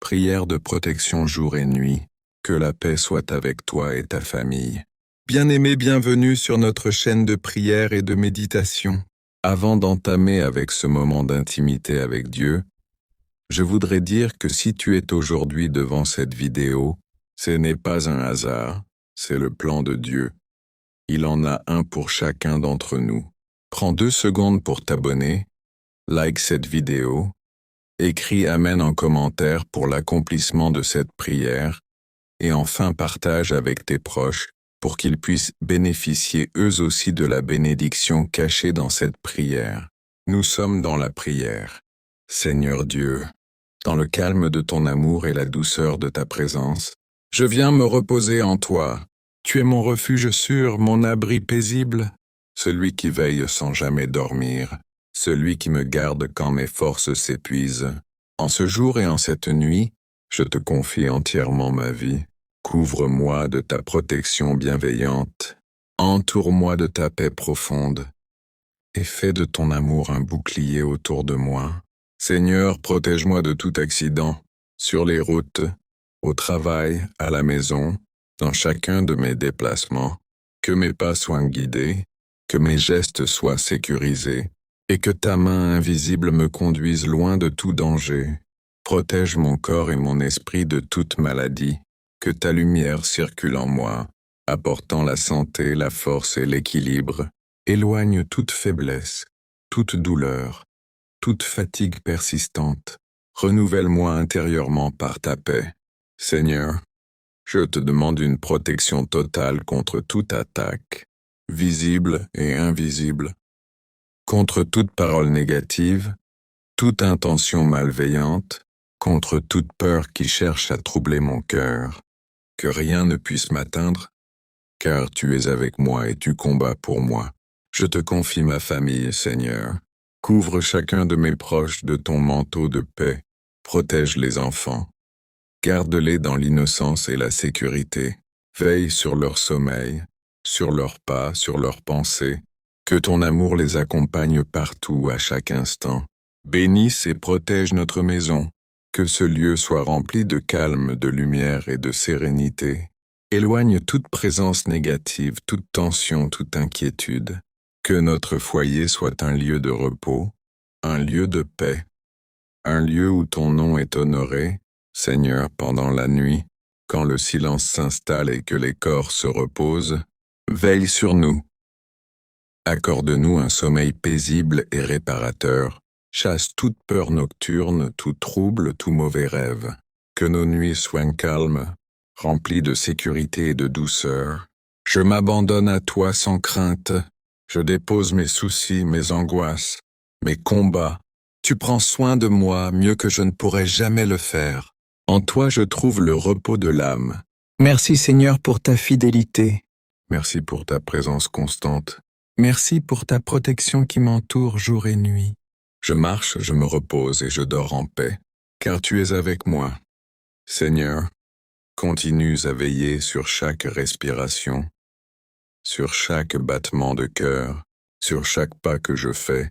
Prière de protection jour et nuit. Que la paix soit avec toi et ta famille. Bien-aimé, bienvenue sur notre chaîne de prière et de méditation. Avant d'entamer avec ce moment d'intimité avec Dieu, je voudrais dire que si tu es aujourd'hui devant cette vidéo, ce n'est pas un hasard, c'est le plan de Dieu. Il en a un pour chacun d'entre nous. Prends 2 secondes pour t'abonner, like cette vidéo, écris Amen en commentaire pour l'accomplissement de cette prière, et enfin partage avec tes proches pour qu'ils puissent bénéficier eux aussi de la bénédiction cachée dans cette prière. Nous sommes dans la prière. Seigneur Dieu, dans le calme de ton amour et la douceur de ta présence, je viens me reposer en toi. Tu es mon refuge sûr, mon abri paisible, celui qui veille sans jamais dormir, celui qui me garde quand mes forces s'épuisent. En ce jour et en cette nuit, je te confie entièrement ma vie. Couvre-moi de ta protection bienveillante, entoure-moi de ta paix profonde, et fais de ton amour un bouclier autour de moi. Seigneur, protège-moi de tout accident, sur les routes, au travail, à la maison, dans chacun de mes déplacements, que mes pas soient guidés, que mes gestes soient sécurisés, et que ta main invisible me conduise loin de tout danger. Protège mon corps et mon esprit de toute maladie, que ta lumière circule en moi, apportant la santé, la force et l'équilibre. Éloigne toute faiblesse, toute douleur, toute fatigue persistante. Renouvelle-moi intérieurement par ta paix. Seigneur, je te demande une protection totale contre toute attaque, visible et invisible, contre toute parole négative, toute intention malveillante, contre toute peur qui cherche à troubler mon cœur. Que rien ne puisse m'atteindre, car tu es avec moi et tu combats pour moi. Je te confie ma famille, Seigneur. Couvre chacun de mes proches de ton manteau de paix. Protège les enfants. Garde-les dans l'innocence et la sécurité. Veille sur leur sommeil, sur leurs pas, sur leurs pensées. Que ton amour les accompagne partout, à chaque instant. Bénisse et protège notre maison. Que ce lieu soit rempli de calme, de lumière et de sérénité. Éloigne toute présence négative, toute tension, toute inquiétude. Que notre foyer soit un lieu de repos, un lieu de paix, un lieu où ton nom est honoré, Seigneur, pendant la nuit, quand le silence s'installe et que les corps se reposent. Veille sur nous. Accorde-nous un sommeil paisible et réparateur. Chasse toute peur nocturne, tout trouble, tout mauvais rêve. Que nos nuits soient calmes, remplies de sécurité et de douceur. Je m'abandonne à toi sans crainte. Je dépose mes soucis, mes angoisses, mes combats. Tu prends soin de moi mieux que je ne pourrais jamais le faire. En toi je trouve le repos de l'âme. Merci Seigneur pour ta fidélité. Merci pour ta présence constante. Merci pour ta protection qui m'entoure jour et nuit. Je marche, je me repose et je dors en paix, car tu es avec moi. Seigneur, continue à veiller sur chaque respiration, sur chaque battement de cœur, sur chaque pas que je fais,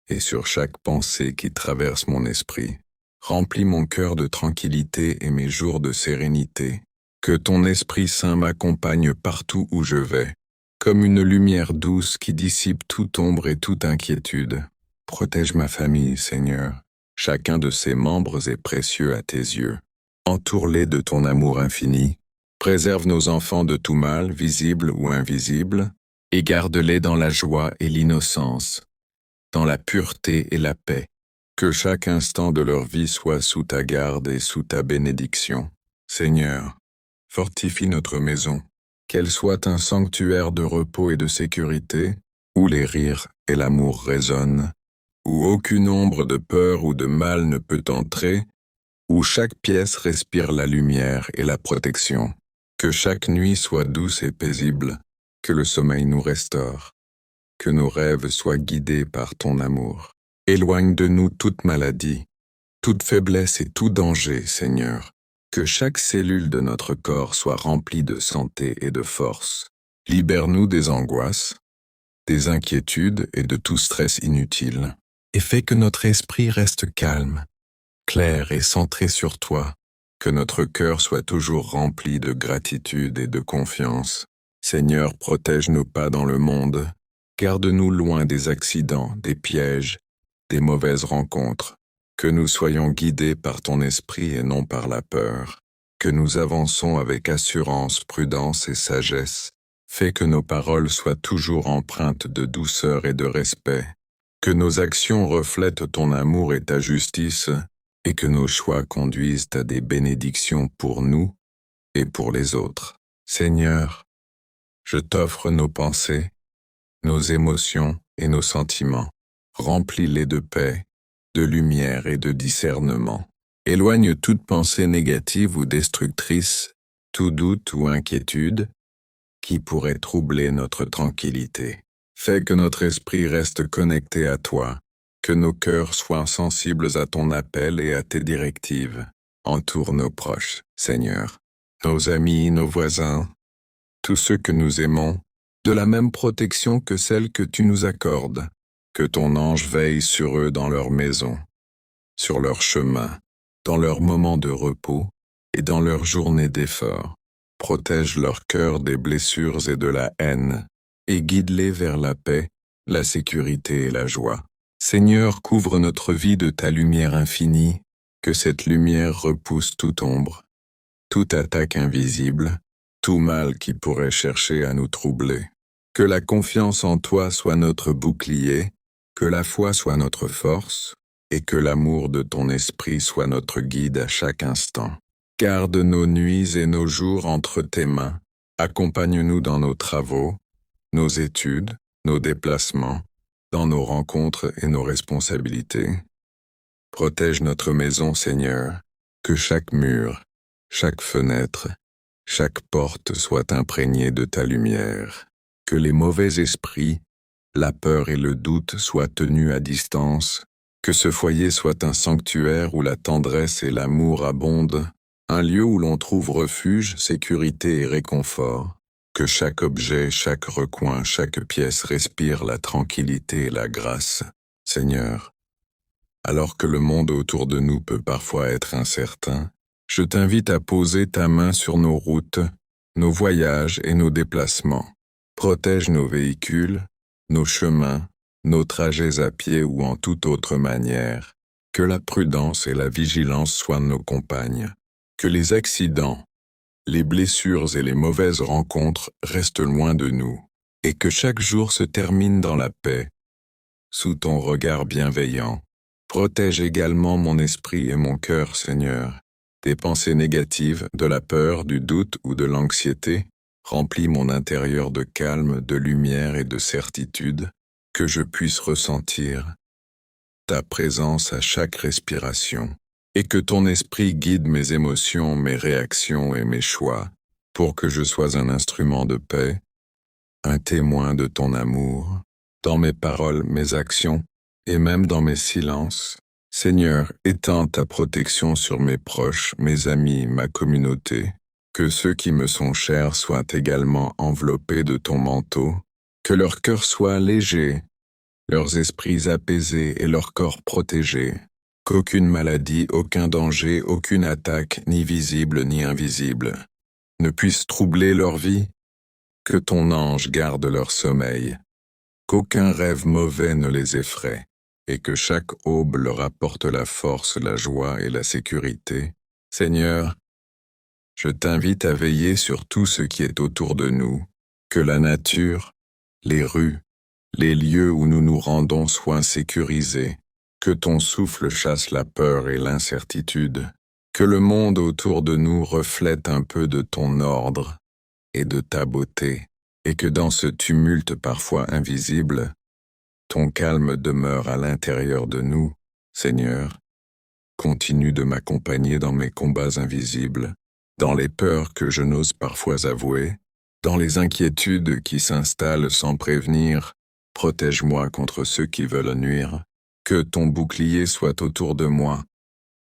et sur chaque pensée qui traverse mon esprit. Remplis mon cœur de tranquillité et mes jours de sérénité. Que ton Esprit Saint m'accompagne partout où je vais, comme une lumière douce qui dissipe toute ombre et toute inquiétude. Protège ma famille, Seigneur. Chacun de ses membres est précieux à tes yeux. Entoure-les de ton amour infini. Préserve nos enfants de tout mal, visible ou invisible, et garde-les dans la joie et l'innocence, dans la pureté et la paix. Que chaque instant de leur vie soit sous ta garde et sous ta bénédiction. Seigneur, fortifie notre maison, qu'elle soit un sanctuaire de repos et de sécurité, où les rires et l'amour résonnent, où aucune ombre de peur ou de mal ne peut entrer, où chaque pièce respire la lumière et la protection. Que chaque nuit soit douce et paisible, que le sommeil nous restaure, que nos rêves soient guidés par ton amour. Éloigne de nous toute maladie, toute faiblesse et tout danger, Seigneur. Que chaque cellule de notre corps soit remplie de santé et de force. Libère-nous des angoisses, des inquiétudes et de tout stress inutile, et fais que notre esprit reste calme, clair et centré sur toi. Que notre cœur soit toujours rempli de gratitude et de confiance. Seigneur, protège nos pas dans le monde. Garde-nous loin des accidents, des pièges, des mauvaises rencontres. Que nous soyons guidés par ton esprit et non par la peur. Que nous avançons avec assurance, prudence et sagesse. Fais que nos paroles soient toujours empreintes de douceur et de respect. Que nos actions reflètent ton amour et ta justice, et que nos choix conduisent à des bénédictions pour nous et pour les autres. Seigneur, je t'offre nos pensées, nos émotions et nos sentiments. Remplis-les de paix, de lumière et de discernement. Éloigne toute pensée négative ou destructrice, tout doute ou inquiétude, qui pourrait troubler notre tranquillité. Fais que notre esprit reste connecté à toi, que nos cœurs soient sensibles à ton appel et à tes directives. Entoure nos proches, Seigneur, nos amis, nos voisins, tous ceux que nous aimons, de la même protection que celle que tu nous accordes. Que ton ange veille sur eux dans leur maison, sur leur chemin, dans leurs moments de repos et dans leurs journées d'effort. Protège leur cœur des blessures et de la haine, et guide-les vers la paix, la sécurité et la joie. Seigneur, couvre notre vie de ta lumière infinie, que cette lumière repousse toute ombre, toute attaque invisible, tout mal qui pourrait chercher à nous troubler. Que la confiance en toi soit notre bouclier, que la foi soit notre force, et que l'amour de ton esprit soit notre guide à chaque instant. Garde nos nuits et nos jours entre tes mains. Accompagne-nous dans nos travaux, nos études, nos déplacements, dans nos rencontres et nos responsabilités. Protège notre maison, Seigneur, que chaque mur, chaque fenêtre, chaque porte soit imprégnée de ta lumière. Que les mauvais esprits, la peur et le doute soient tenus à distance, que ce foyer soit un sanctuaire où la tendresse et l'amour abondent, un lieu où l'on trouve refuge, sécurité et réconfort, que chaque objet, chaque recoin, chaque pièce respire la tranquillité et la grâce. Seigneur, alors que le monde autour de nous peut parfois être incertain, je t'invite à poser ta main sur nos routes, nos voyages et nos déplacements. Protège nos véhicules, nos chemins, nos trajets à pied ou en toute autre manière. Que la prudence et la vigilance soient nos compagnes. Que les accidents, les blessures et les mauvaises rencontres restent loin de nous. Et que chaque jour se termine dans la paix, sous ton regard bienveillant. Protège également mon esprit et mon cœur, Seigneur. Des pensées négatives, de la peur, du doute ou de l'anxiété, remplis mon intérieur de calme, de lumière et de certitude, que je puisse ressentir ta présence à chaque respiration, et que ton esprit guide mes émotions, mes réactions et mes choix, pour que je sois un instrument de paix, un témoin de ton amour, dans mes paroles, mes actions, et même dans mes silences. Seigneur, étends ta protection sur mes proches, mes amis, ma communauté. Que ceux qui me sont chers soient également enveloppés de ton manteau, que leur cœur soit léger, leurs esprits apaisés et leur corps protégé, qu'aucune maladie, aucun danger, aucune attaque, ni visible ni invisible, ne puisse troubler leur vie, que ton ange garde leur sommeil, qu'aucun rêve mauvais ne les effraie, et que chaque aube leur apporte la force, la joie et la sécurité. Seigneur, je t'invite à veiller sur tout ce qui est autour de nous, que la nature, les rues, les lieux où nous nous rendons soient sécurisés, que ton souffle chasse la peur et l'incertitude, que le monde autour de nous reflète un peu de ton ordre et de ta beauté, et que dans ce tumulte parfois invisible, ton calme demeure à l'intérieur de nous, Seigneur. Continue de m'accompagner dans mes combats invisibles, dans les peurs que je n'ose parfois avouer, dans les inquiétudes qui s'installent sans prévenir. Protège-moi contre ceux qui veulent nuire, que ton bouclier soit autour de moi,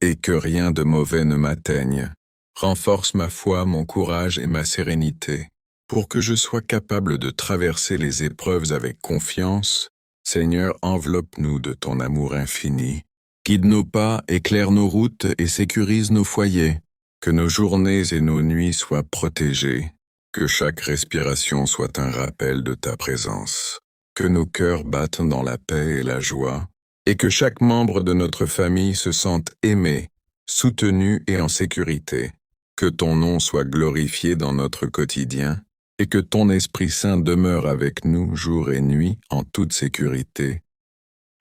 et que rien de mauvais ne m'atteigne. Renforce ma foi, mon courage et ma sérénité, pour que je sois capable de traverser les épreuves avec confiance. Seigneur, enveloppe-nous de ton amour infini, Guide nos pas, éclaire nos routes et sécurise nos foyers. Que nos journées et nos nuits soient protégées. Que chaque respiration soit un rappel de ta présence. Que nos cœurs battent dans la paix et la joie. Et que chaque membre de notre famille se sente aimé, soutenu et en sécurité. Que ton nom soit glorifié dans notre quotidien. Et que ton Esprit Saint demeure avec nous jour et nuit en toute sécurité.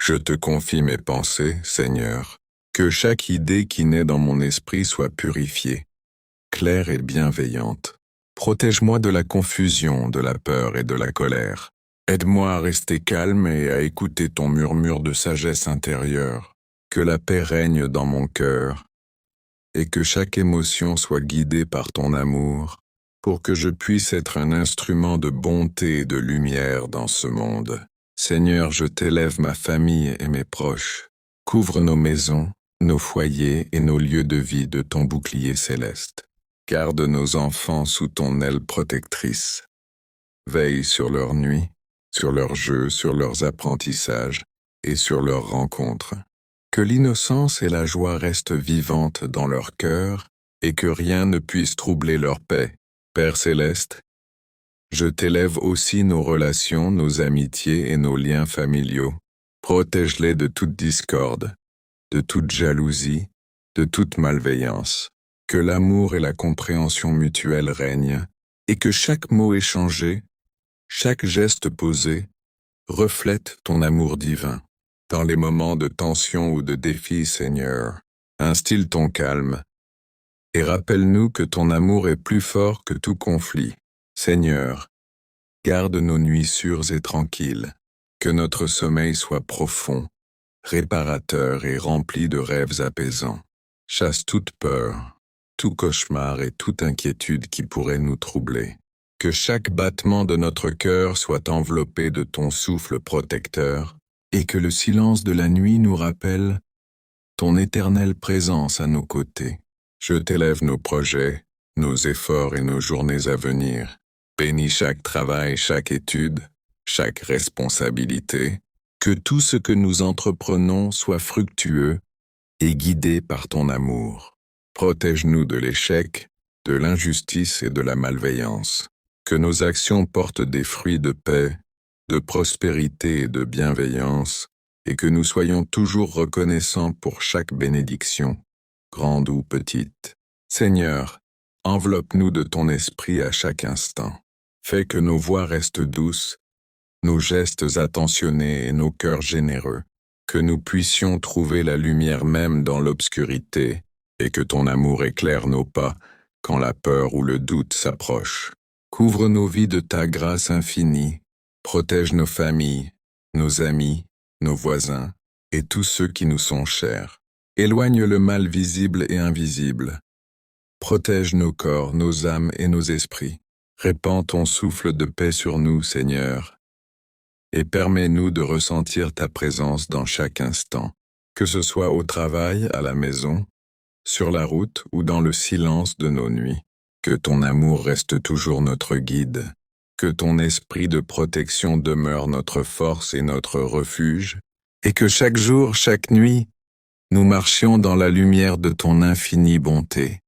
Je te confie mes pensées, Seigneur. Que chaque idée qui naît dans mon esprit soit purifiée, claire et bienveillante. Protège-moi de la confusion, de la peur et de la colère. Aide-moi à rester calme et à écouter ton murmure de sagesse intérieure. Que la paix règne dans mon cœur et que chaque émotion soit guidée par ton amour, pour que je puisse être un instrument de bonté et de lumière dans ce monde. Seigneur, je t'élève ma famille et mes proches. Couvre nos maisons, nos foyers et nos lieux de vie de ton bouclier céleste. Garde nos enfants sous ton aile protectrice. Veille sur leurs nuits, sur leurs jeux, sur leurs apprentissages et sur leurs rencontres. Que l'innocence et la joie restent vivantes dans leur cœur et que rien ne puisse troubler leur paix. Père céleste, je t'élève aussi nos relations, nos amitiés et nos liens familiaux. Protège-les de toute discorde, de toute jalousie, de toute malveillance. Que l'amour et la compréhension mutuelle règnent, et que chaque mot échangé, chaque geste posé, reflète ton amour divin. Dans les moments de tension ou de défi, Seigneur, instille ton calme, et rappelle-nous que ton amour est plus fort que tout conflit. Seigneur, garde nos nuits sûres et tranquilles, que notre sommeil soit profond, réparateur et rempli de rêves apaisants. Chasse toute peur, tout cauchemar et toute inquiétude qui pourrait nous troubler. Que chaque battement de notre cœur soit enveloppé de ton souffle protecteur, et que le silence de la nuit nous rappelle ton éternelle présence à nos côtés. Je t'élève nos projets, nos efforts et nos journées à venir. Bénis chaque travail, chaque étude, chaque responsabilité. Que tout ce que nous entreprenons soit fructueux et guidé par ton amour. Protège-nous de l'échec, de l'injustice et de la malveillance. Que nos actions portent des fruits de paix, de prospérité et de bienveillance, et que nous soyons toujours reconnaissants pour chaque bénédiction, grande ou petite. Seigneur, enveloppe-nous de ton esprit à chaque instant. Fais que nos voix restent douces, nos gestes attentionnés et nos cœurs généreux, que nous puissions trouver la lumière même dans l'obscurité, et que ton amour éclaire nos pas quand la peur ou le doute s'approche. Couvre nos vies de ta grâce infinie, protège nos familles, nos amis, nos voisins, et tous ceux qui nous sont chers. Éloigne le mal visible et invisible. Protège nos corps, nos âmes et nos esprits. Répands ton souffle de paix sur nous, Seigneur, et permets-nous de ressentir ta présence dans chaque instant, que ce soit au travail, à la maison, sur la route ou dans le silence de nos nuits. Que ton amour reste toujours notre guide, que ton esprit de protection demeure notre force et notre refuge, et que chaque jour, chaque nuit, nous marchions dans la lumière de ton infinie bonté.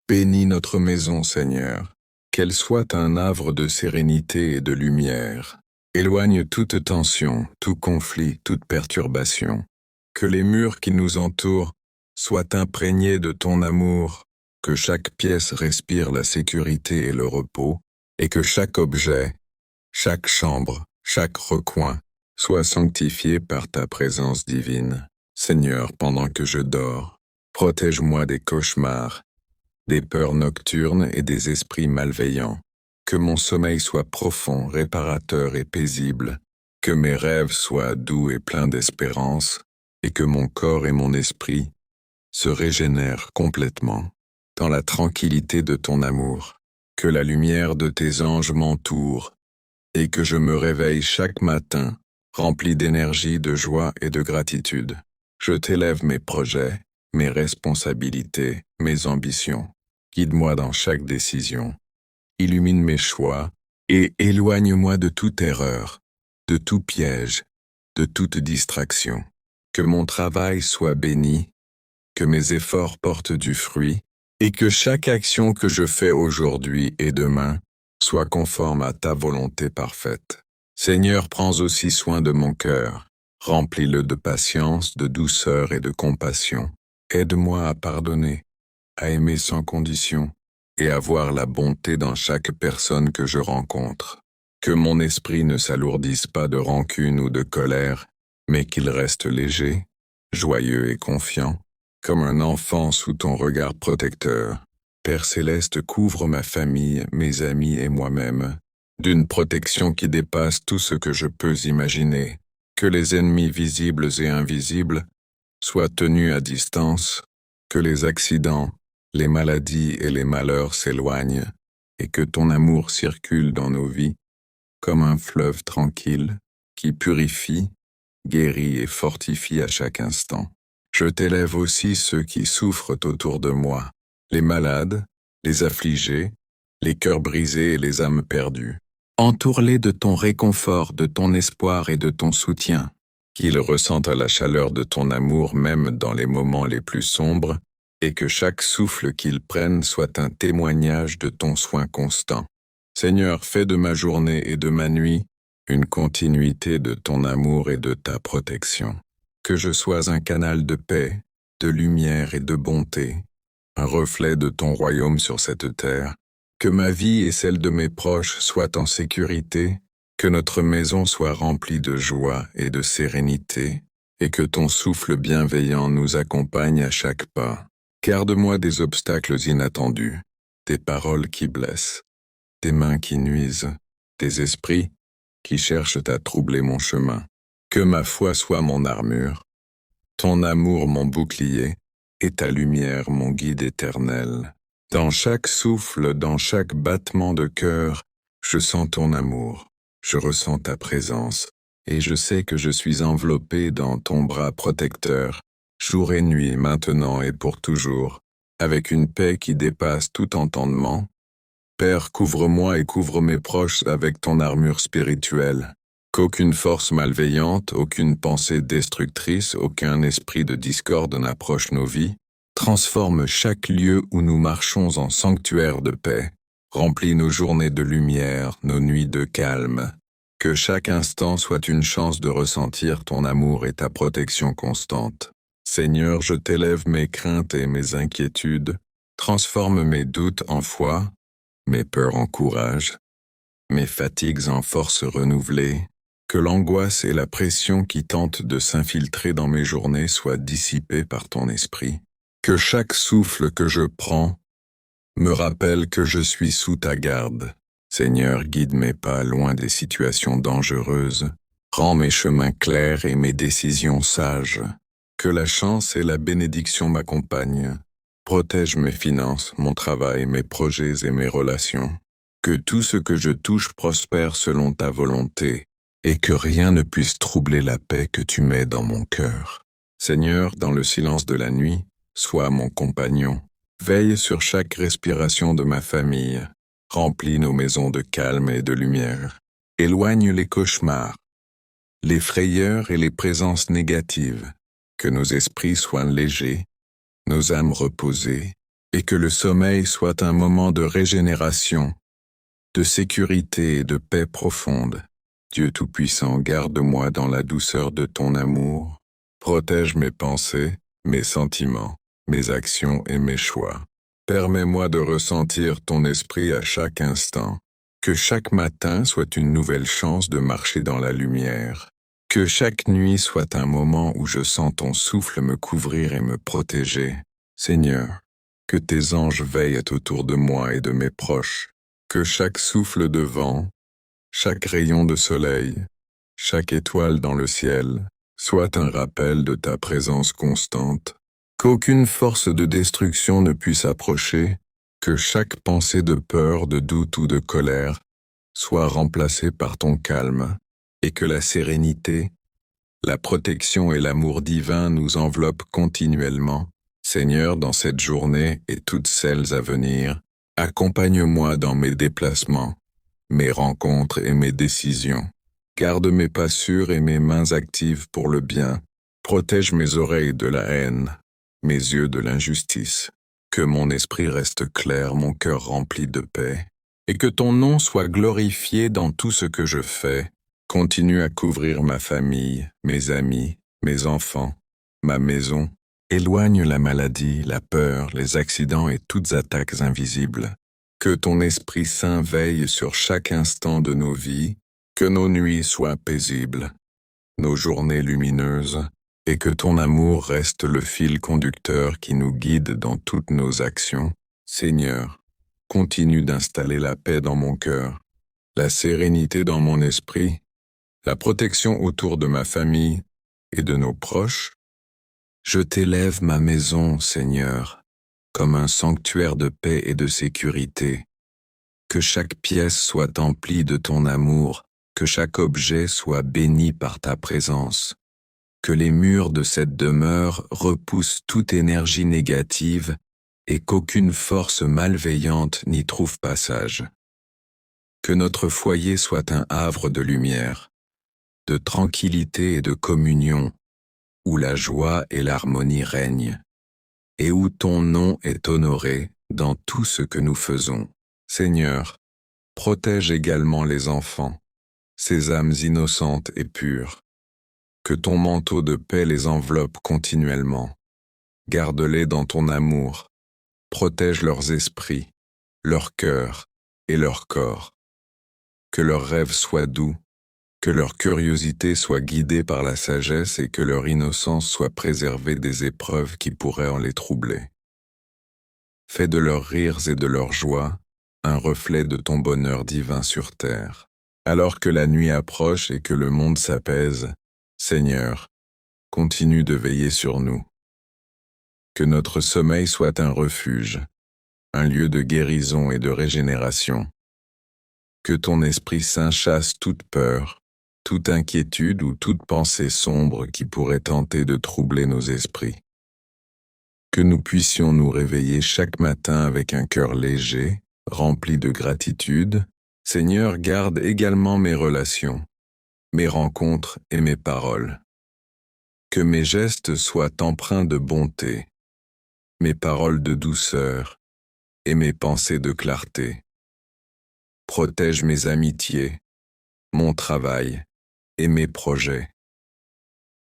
Bénis notre maison, Seigneur, qu'elle soit un havre de sérénité et de lumière. Éloigne toute tension, tout conflit, toute perturbation. Que les murs qui nous entourent soient imprégnés de ton amour, que chaque pièce respire la sécurité et le repos, et que chaque objet, chaque chambre, chaque recoin soit sanctifié par ta présence divine. Seigneur, pendant que je dors, protège-moi des cauchemars, des peurs nocturnes et des esprits malveillants. Que mon sommeil soit profond, réparateur et paisible, que mes rêves soient doux et pleins d'espérance, et que mon corps et mon esprit se régénèrent complètement dans la tranquillité de ton amour. Que la lumière de tes anges m'entoure, et que je me réveille chaque matin, rempli d'énergie, de joie et de gratitude. Je t'élève mes projets, mes responsabilités, mes ambitions. Guide-moi dans chaque décision. Illumine mes choix et éloigne-moi de toute erreur, de tout piège, de toute distraction. que mon travail soit béni, que mes efforts portent du fruit, et que chaque action que je fais aujourd'hui et demain soit conforme à ta volonté parfaite. Seigneur, prends aussi soin de mon cœur, remplis-le de patience, de douceur et de compassion. Aide-moi à pardonner, à aimer sans condition, et à voir la bonté dans chaque personne que je rencontre. Que mon esprit ne s'alourdisse pas de rancune ou de colère, mais qu'il reste léger, joyeux et confiant, comme un enfant sous ton regard protecteur. Père céleste, couvre ma famille, mes amis et moi-même, d'une protection qui dépasse tout ce que je peux imaginer. Que les ennemis visibles et invisibles soient tenus à distance, que les accidents, les maladies et les malheurs s'éloignent, et que ton amour circule dans nos vies, comme un fleuve tranquille, qui purifie, guérit et fortifie à chaque instant. Je t'élève aussi ceux qui souffrent autour de moi, les malades, les affligés, les cœurs brisés et les âmes perdues. Entoure-les de ton réconfort, de ton espoir et de ton soutien, qu'ils ressentent la chaleur de ton amour même dans les moments les plus sombres, et que chaque souffle qu'ils prennent soit un témoignage de ton soin constant. Seigneur, fais de ma journée et de ma nuit une continuité de ton amour et de ta protection. Que je sois un canal de paix, de lumière et de bonté, un reflet de ton royaume sur cette terre. Que ma vie et celle de mes proches soient en sécurité, que notre maison soit remplie de joie et de sérénité, et que ton souffle bienveillant nous accompagne à chaque pas. Garde-moi des obstacles inattendus, des paroles qui blessent, des mains qui nuisent, des esprits qui cherchent à troubler mon chemin. Que ma foi soit mon armure, ton amour mon bouclier, et ta lumière mon guide éternel. Dans chaque souffle, dans chaque battement de cœur, je sens ton amour, je ressens ta présence, et je sais que je suis enveloppé dans ton bras protecteur, jour et nuit, maintenant et pour toujours, avec une paix qui dépasse tout entendement. Père, couvre-moi et couvre mes proches avec ton armure spirituelle. Qu'aucune force malveillante, aucune pensée destructrice, aucun esprit de discorde n'approche nos vies. Transforme chaque lieu où nous marchons en sanctuaire de paix. Remplis nos journées de lumière, nos nuits de calme. Que chaque instant soit une chance de ressentir ton amour et ta protection constante. Seigneur, je t'élève mes craintes et mes inquiétudes. Transforme mes doutes en foi, mes peurs en courage, mes fatigues en force renouvelée. Que l'angoisse et la pression qui tentent de s'infiltrer dans mes journées soient dissipées par ton esprit. Que chaque souffle que je prends me rappelle que je suis sous ta garde. Seigneur, guide mes pas loin des situations dangereuses. Rends mes chemins clairs et mes décisions sages. Que la chance et la bénédiction m'accompagnent. Protège mes finances, mon travail, mes projets et mes relations. Que tout ce que je touche prospère selon ta volonté, et que rien ne puisse troubler la paix que tu mets dans mon cœur. Seigneur, dans le silence de la nuit, sois mon compagnon. Veille sur chaque respiration de ma famille. Remplis nos maisons de calme et de lumière. Éloigne les cauchemars, les frayeurs et les présences négatives. Que nos esprits soient légers, nos âmes reposées, et que le sommeil soit un moment de régénération, de sécurité et de paix profonde. Dieu Tout-Puissant, garde-moi dans la douceur de ton amour. Protège mes pensées, mes sentiments, mes actions et mes choix. Permets-moi de ressentir ton esprit à chaque instant. Que chaque matin soit une nouvelle chance de marcher dans la lumière. Que chaque nuit soit un moment où je sens ton souffle me couvrir et me protéger. Seigneur, que tes anges veillent autour de moi et de mes proches. Que chaque souffle de vent, chaque rayon de soleil, chaque étoile dans le ciel, soit un rappel de ta présence constante. Qu'aucune force de destruction ne puisse approcher, que chaque pensée de peur, de doute ou de colère soit remplacée par ton calme, et que la sérénité, la protection et l'amour divin nous enveloppent continuellement. Seigneur, dans cette journée et toutes celles à venir, accompagne-moi dans mes déplacements, mes rencontres et mes décisions. Garde mes pas sûrs et mes mains actives pour le bien. Protège mes oreilles de la haine, mes yeux de l'injustice. Que mon esprit reste clair, mon cœur rempli de paix, et que ton nom soit glorifié dans tout ce que je fais. Continue à couvrir ma famille, mes amis, mes enfants, ma maison. Éloigne la maladie, la peur, les accidents et toutes attaques invisibles. Que ton Esprit Saint veille sur chaque instant de nos vies, que nos nuits soient paisibles, nos journées lumineuses, et que ton amour reste le fil conducteur qui nous guide dans toutes nos actions. Seigneur, continue d'installer la paix dans mon cœur, la sérénité dans mon esprit, la protection autour de ma famille et de nos proches. Je t'élève ma maison, Seigneur, comme un sanctuaire de paix et de sécurité. Que chaque pièce soit emplie de ton amour, que chaque objet soit béni par ta présence. Que les murs de cette demeure repoussent toute énergie négative et qu'aucune force malveillante n'y trouve passage. Que notre foyer soit un havre de lumière, de tranquillité et de communion, où la joie et l'harmonie règnent, et où ton nom est honoré dans tout ce que nous faisons. Seigneur, protège également les enfants, ces âmes innocentes et pures. Que ton manteau de paix les enveloppe continuellement. Garde-les dans ton amour. Protège leurs esprits, leur cœur et leur corps. Que leurs rêves soient doux, que leur curiosité soit guidée par la sagesse et que leur innocence soit préservée des épreuves qui pourraient en les troubler. Fais de leurs rires et de leur joie un reflet de ton bonheur divin sur terre. Alors que la nuit approche et que le monde s'apaise, Seigneur, continue de veiller sur nous. Que notre sommeil soit un refuge, un lieu de guérison et de régénération. Que ton Esprit Saint chasse toute peur, toute inquiétude ou toute pensée sombre qui pourrait tenter de troubler nos esprits. Que nous puissions nous réveiller chaque matin avec un cœur léger, rempli de gratitude. Seigneur, garde également mes relations, mes rencontres et mes paroles. Que mes gestes soient empreints de bonté, mes paroles de douceur et mes pensées de clarté. Protège mes amitiés, mon travail et mes projets.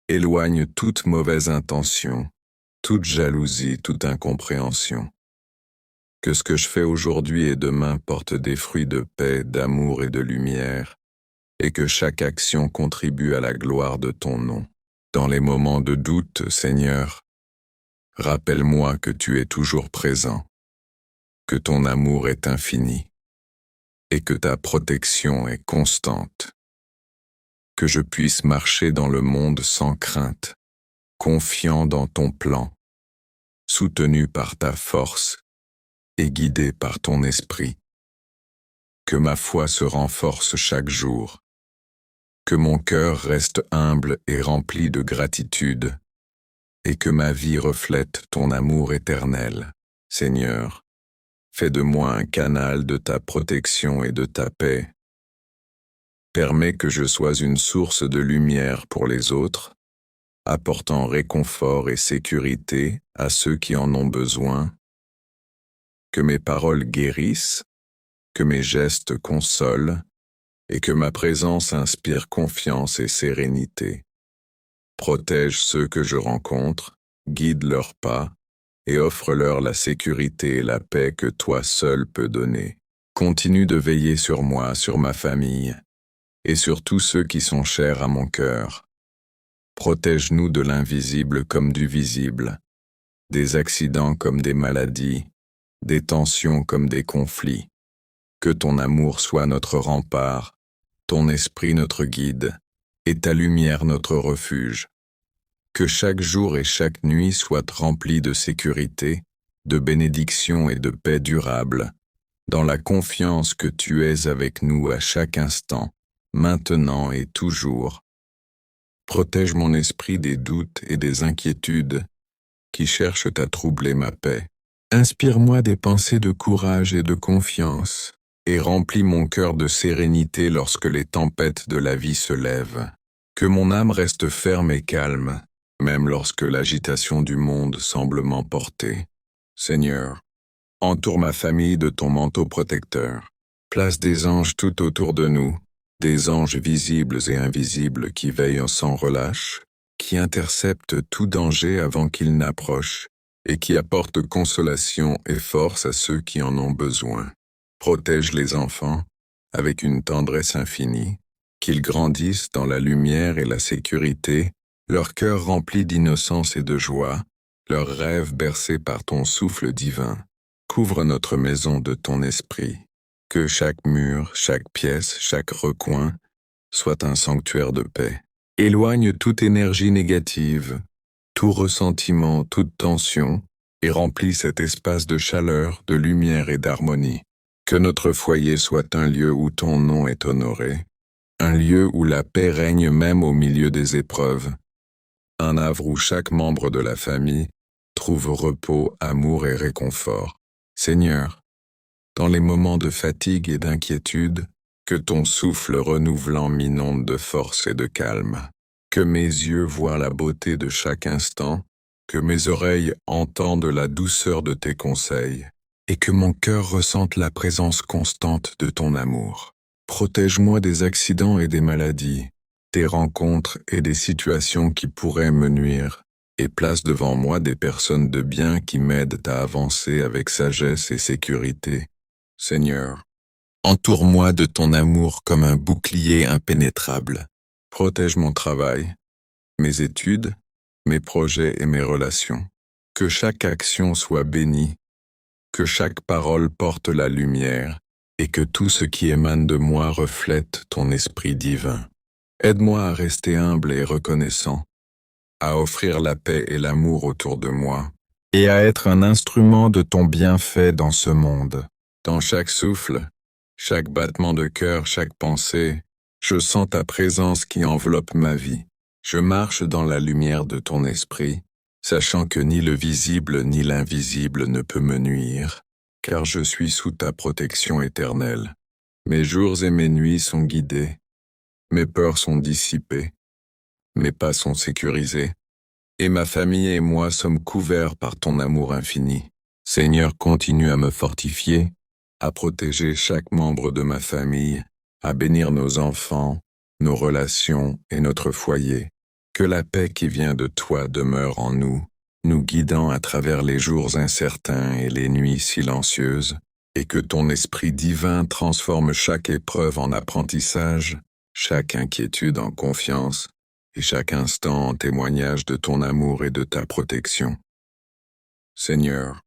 Éloigne toute mauvaise intention, toute jalousie, toute incompréhension. Que ce que je fais aujourd'hui et demain porte des fruits de paix, d'amour et de lumière, et que chaque action contribue à la gloire de ton nom. Dans les moments de doute, Seigneur, rappelle-moi que tu es toujours présent, que ton amour est infini, et que ta protection est constante. Que je puisse marcher dans le monde sans crainte, confiant dans ton plan, soutenu par ta force et guidé par ton esprit. Que ma foi se renforce chaque jour, que mon cœur reste humble et rempli de gratitude, et que ma vie reflète ton amour éternel. Seigneur, fais de moi un canal de ta protection et de ta paix. Permets que je sois une source de lumière pour les autres, apportant réconfort et sécurité à ceux qui en ont besoin. Que mes paroles guérissent, que mes gestes consolent, et que ma présence inspire confiance et sérénité. Protège ceux que je rencontre, guide leurs pas, et offre-leur la sécurité et la paix que toi seul peux donner. Continue de veiller sur moi, sur ma famille, et sur tous ceux qui sont chers à mon cœur. Protège-nous de l'invisible comme du visible, des accidents comme des maladies, des tensions comme des conflits. Que ton amour soit notre rempart, ton esprit notre guide, et ta lumière notre refuge. Que chaque jour et chaque nuit soient remplis de sécurité, de bénédiction et de paix durable, dans la confiance que tu es avec nous à chaque instant, maintenant et toujours. Protège mon esprit des doutes et des inquiétudes qui cherchent à troubler ma paix. Inspire-moi des pensées de courage et de confiance, et remplis mon cœur de sérénité lorsque les tempêtes de la vie se lèvent. Que mon âme reste ferme et calme, même lorsque l'agitation du monde semble m'emporter. Seigneur, entoure ma famille de ton manteau protecteur. Place des anges tout autour de nous, des anges visibles et invisibles qui veillent sans relâche, qui interceptent tout danger avant qu'il n'approche, et qui apportent consolation et force à ceux qui en ont besoin. Protège les enfants avec une tendresse infinie, qu'ils grandissent dans la lumière et la sécurité, leur cœur rempli d'innocence et de joie, leurs rêves bercés par ton souffle divin. Couvre notre maison de ton esprit, que chaque mur, chaque pièce, chaque recoin soit un sanctuaire de paix. Éloigne toute énergie négative, tout ressentiment, toute tension, et remplis cet espace de chaleur, de lumière et d'harmonie. Que notre foyer soit un lieu où ton nom est honoré, un lieu où la paix règne même au milieu des épreuves, un havre où chaque membre de la famille trouve repos, amour et réconfort. Seigneur, dans les moments de fatigue et d'inquiétude, que ton souffle renouvelant m'inonde de force et de calme. Que mes yeux voient la beauté de chaque instant, que mes oreilles entendent la douceur de tes conseils, et que mon cœur ressente la présence constante de ton amour. Protège-moi des accidents et des maladies, des rencontres et des situations qui pourraient me nuire, et place devant moi des personnes de bien qui m'aident à avancer avec sagesse et sécurité. Seigneur, entoure-moi de ton amour comme un bouclier impénétrable. Protège mon travail, mes études, mes projets et mes relations. Que chaque action soit bénie, que chaque parole porte la lumière, et que tout ce qui émane de moi reflète ton esprit divin. Aide-moi à rester humble et reconnaissant, à offrir la paix et l'amour autour de moi, et à être un instrument de ton bienfait dans ce monde. Dans chaque souffle, chaque battement de cœur, chaque pensée, je sens ta présence qui enveloppe ma vie. Je marche dans la lumière de ton esprit, sachant que ni le visible ni l'invisible ne peut me nuire, car je suis sous ta protection éternelle. Mes jours et mes nuits sont guidés, mes peurs sont dissipées, mes pas sont sécurisés, et ma famille et moi sommes couverts par ton amour infini. Seigneur, continue à me fortifier, à protéger chaque membre de ma famille, à bénir nos enfants, nos relations et notre foyer. Que la paix qui vient de toi demeure en nous, nous guidant à travers les jours incertains et les nuits silencieuses, et que ton esprit divin transforme chaque épreuve en apprentissage, chaque inquiétude en confiance, et chaque instant en témoignage de ton amour et de ta protection. Seigneur,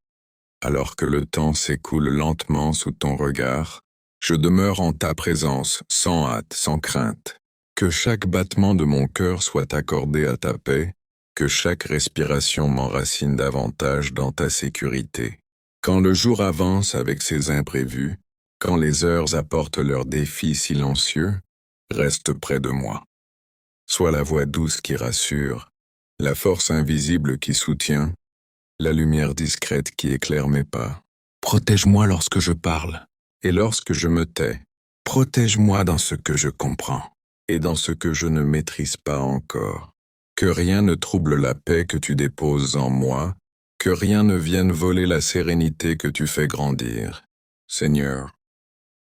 alors que le temps s'écoule lentement sous ton regard, je demeure en ta présence, sans hâte, sans crainte. Que chaque battement de mon cœur soit accordé à ta paix, que chaque respiration m'enracine davantage dans ta sécurité. Quand le jour avance avec ses imprévus, quand les heures apportent leurs défis silencieux, reste près de moi. Sois la voix douce qui rassure, la force invisible qui soutient, la lumière discrète qui éclaire mes pas. Protège-moi lorsque je parle, et lorsque je me tais. Protège-moi dans ce que je comprends, et dans ce que je ne maîtrise pas encore. Que rien ne trouble la paix que tu déposes en moi, que rien ne vienne voler la sérénité que tu fais grandir. Seigneur,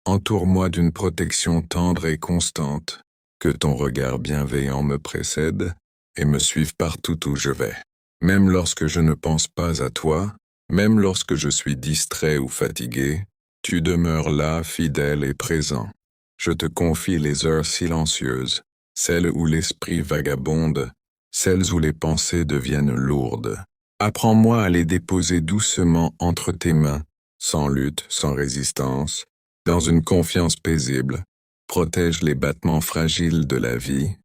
entoure-moi d'une protection tendre et constante, que ton regard bienveillant me précède et me suive partout où je vais. Même lorsque je ne pense pas à toi, même lorsque je suis distrait ou fatigué, tu demeures là, fidèle et présent. Je te confie les heures silencieuses, celles où l'esprit vagabonde, celles où les pensées deviennent lourdes. Apprends-moi à les déposer doucement entre tes mains, sans lutte, sans résistance, dans une confiance paisible. Protège les battements fragiles de la vie,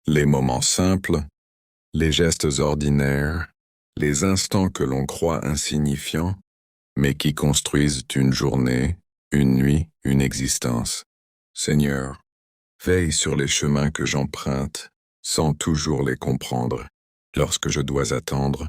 les moments simples, les gestes ordinaires, les instants que l'on croit insignifiants, mais qui construisent une journée, une nuit, une existence. Seigneur, veille sur les chemins que j'emprunte, sans toujours les comprendre. Lorsque je dois attendre,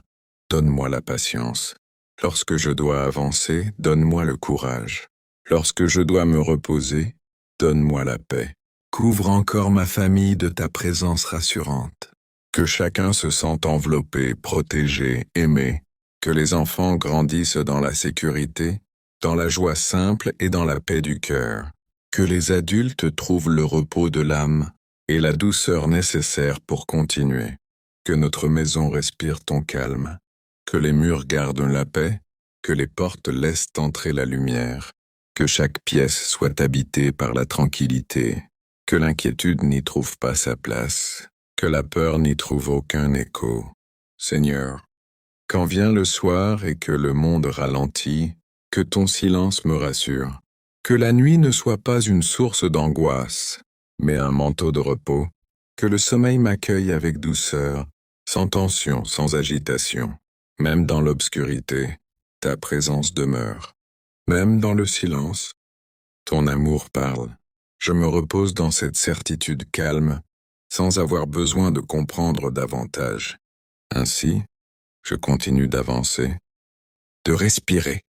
donne-moi la patience. Lorsque je dois avancer, donne-moi le courage. Lorsque je dois me reposer, donne-moi la paix. Couvre encore ma famille de ta présence rassurante. Que chacun se sente enveloppé, protégé, aimé, que les enfants grandissent dans la sécurité, dans la joie simple et dans la paix du cœur. Que les adultes trouvent le repos de l'âme et la douceur nécessaire pour continuer. Que notre maison respire ton calme. Que les murs gardent la paix, que les portes laissent entrer la lumière. Que chaque pièce soit habitée par la tranquillité. Que l'inquiétude n'y trouve pas sa place. Que la peur n'y trouve aucun écho. Seigneur, quand vient le soir et que le monde ralentit, que ton silence me rassure. Que la nuit ne soit pas une source d'angoisse, mais un manteau de repos. Que le sommeil m'accueille avec douceur, sans tension, sans agitation. Même dans l'obscurité, ta présence demeure. Même dans le silence, ton amour parle. Je me repose dans cette certitude calme, sans avoir besoin de comprendre davantage. Ainsi, je continue d'avancer, de respirer,